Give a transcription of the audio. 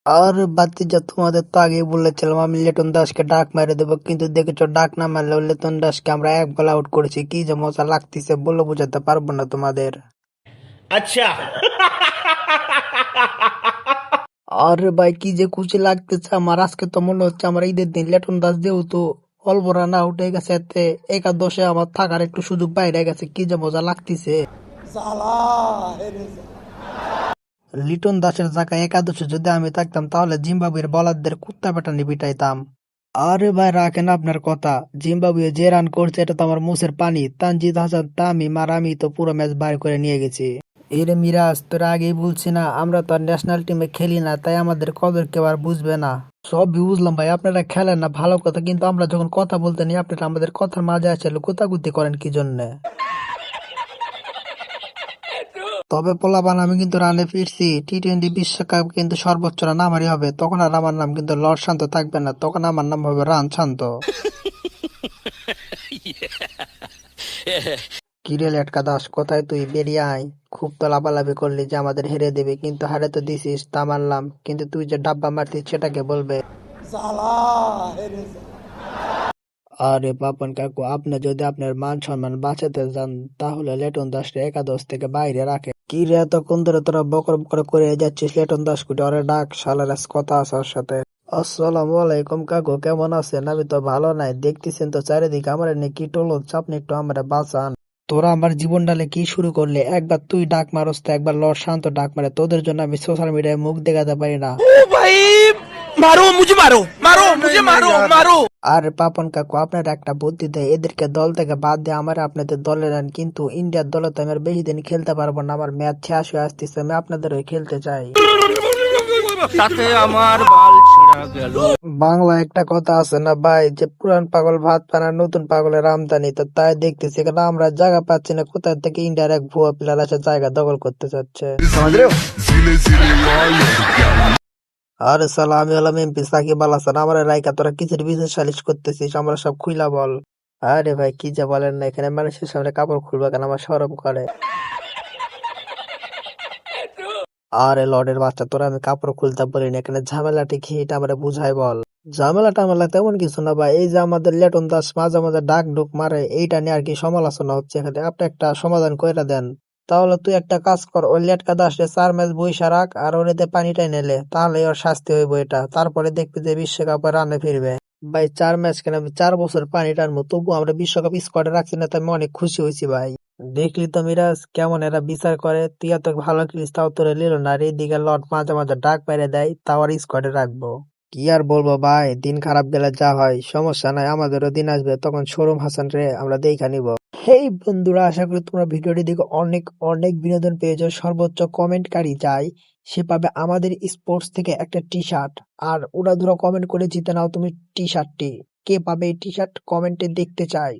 আর বাতিজা, তোমাদের তো আগেই বলেছিলাম আমি লিটন দাসকে ডাক মেরে দেবো, কিন্তু দেখেছো ডাক না মারলেও লিটন দাসকে আমরা এক বল আউট করেছি। কি যে মজা লাগতেছে বলে বোঝাতে পারবো না তোমাদের। अच्छा। আরে ভাই, কি যে খুশি লাগতেছে আমার। আজকে তো মনে হচ্ছে আমার ঈদের দিন। লিটন দাস যেহেতু অল্প রান আউট হয়ে গেছে, এতে একাদশে আমার থাকার একটু সুযোগ বাইরে গেছে। কি যে মজা লাগতেছে। লিটন দাসের জায়গায় একাদশে যদি আমি থাকতাম তাহলে জিম্বাবুয়ের বলারদের কুত্তা পেটানি পিটাইতাম। আরে ভাই, রাখেন আপনার কথা। জিম্বাবুয়ে যে রান করছে এটা তো আমার মুখের পানি। তানজিদ হাসান, তামিম আর আমি তো পুরো ম্যাচ বাইর করে নিয়ে গেছি। এরে মিরাজ, তোরা আগেই বলছি না আমরা তো আর ন্যাশনাল টিমে খেলি না, তাই আমাদের কদর কেউ আর বুঝবে না। সবই বুঝলাম ভাই, আপনারা খেলেন না ভালো কথা, কিন্তু আমরা যখন কথা বলতে নিই আপনারা আমাদের কথার মাঝে আসলে গোতাগুতি করেন কি জন্যে? তবে পোলাপান, আমি কিন্তু রানে ফিরছি। টি-20 বিশ্বকাপ কিন্তু সর্বোচ্চ রান আমারই হবে। তখন আর আমার নাম কিন্তু লর্ড শান্ত থাকবে না, তখন আমার নাম হবে রান শান্ত। কিরে লেটকা দাস, কোথায় তুই? বেরিয়ে আয়। খুব তো লাফালাফি করলি যে আমাদের হেরে দেবে, কিন্তু হারে তো দিছিস, তা মানলাম, কিন্তু তুই যে ডাব্বা মারতিস সেটাকে বলবে। আরে পাপন কাকু, আপনি যদি আপনার মান সম্মান বাঁচাতে চান তাহলে লিটন দাসকে একাদশ থেকে বাইরে রাখে। কি রে, এতক্ষণ ধরে তোরা বকর বকর করে যাচ্ছিস? লিটন দাস কুটি ওরে ডাক, শালার আজ কথা আছে ওর সাথে। আসসালামু আলাইকুম কাকু, কেমন আছেন? আমি তো ভালো নাই, দেখতেছেন তো চারিদিকে আমার নিয়ে কি টোলো। আপনি একটু আমার বাঁচান। তোরা আমার জীবন ডালে কি শুরু করলে? একবার তুই ডাক মারস তো একবার লর্ড শান্ত ডাক মারে। তোদের জন্য আমি সোশ্যাল মিডিয়ায় মুখ দেখাতে পারি না। ओ भाई, मारो मुझे, मारो मारो मुझे, मारो मारो। আর পাপন কাকু, আপনার একটা বুদ্ধি দেয়, এদেরকে দল থেকে বাদ দিয়ে আমার আপনাদের দলে নেন। কিন্তু ইন্ডিয়ার দলে তো আমি আর বেশি দিন খেলতে পারবো না, আমার ম্যাচ শেষ হয়ে আসতেছে। আমি আপনাদের হয়ে খেলতে চাই। তাতে আমার বাল ছেঁড়া গেল। বাংলা একটা কথা আছে না ভাই, যে পুরান পাগল ভাত পায় না, নতুন পাগলের আমদানি। তো তাই দেখতেছি এখানে আমরা জায়গা পাচ্ছি না, কোথায় থেকে ইন্ডিয়ার এক ভুয়া প্লেয়ার এসে জায়গা দখল করতে চাচ্ছে। আরে সালা, আমি হলাম এমপি সাকিব আল হাসান। আমার রাইকা তোরা কিসের বিশেষ সালিশ করতেছিস? আমরা সব খুইলা বল। আরে ভাই, কি যে বলেন না, এখানে মানুষের সামনে কাপড় খুলবে কেন? আমার শরম করে। আরে লর্ডের বাচ্চা, তোরা আমি কাপড় খুলতে বলিনি, এখানে ঝামেলাটি কি এটা আমরা বুঝাই বল। ঝামেলা টামেলা তেমন কিছু না ভাই, এই যে আমাদের লিটন দাস মাঝে মাঝে ডাক ডুক মারে, এইটা নিয়ে আর কি সমালোচনা হচ্ছে এখানে। আপনি একটা সমাধান করে দেন। তাহলে তুই একটা কাজ কর, ওই লেটকা দাসে 4 ম্যাচ বইসা রাখ আর ওরেতে পানিটাই নেলে, তাহলে ওর শাস্তি হইব এটা। তারপরে দেখবি যে বিশ্বকাপে রানে ফিরবে। ভাই 4 ম্যাচ কেন, আমি 4 বছর পানি টানবো, তবু আমরা বিশ্বকাপ স্কোয়াডে রাখছি না, তাই আমি অনেক খুশি হয়েছি ভাই। দেখলি তো মিরাজ, কেমন এরা বিচার করে। তুই এত ভালো খেলিস তাও তোরে নিল না, আর এইদিকে লর্ড মাঝে মাঝে ডাক মেরে দেয়, তাও আর স্কোয়াডে রাখবো। কি আর বলবো ভাই, দিন খারাপ গেলে যা হয়। সমস্যা নাই, আমাদেরও দিন আসবে, তখন শোরুম হাসান রে আমরা দেখা নিব। হেই বন্ধুরা, আশা করি তোমরা ভিডিওটি দেখে অনেক অনেক বিনোদন পেয়েছো। সর্বোচ্চ কমেন্টকারী চাই, সে পাবে আমাদের স্পোর্টস থেকে একটা টি শার্ট। আর উড়াধুরা কমেন্ট করে জিতে নাও তুমি টি শার্টটি। কে পাবে এই টি শার্ট কমেন্টে দেখতে চাই।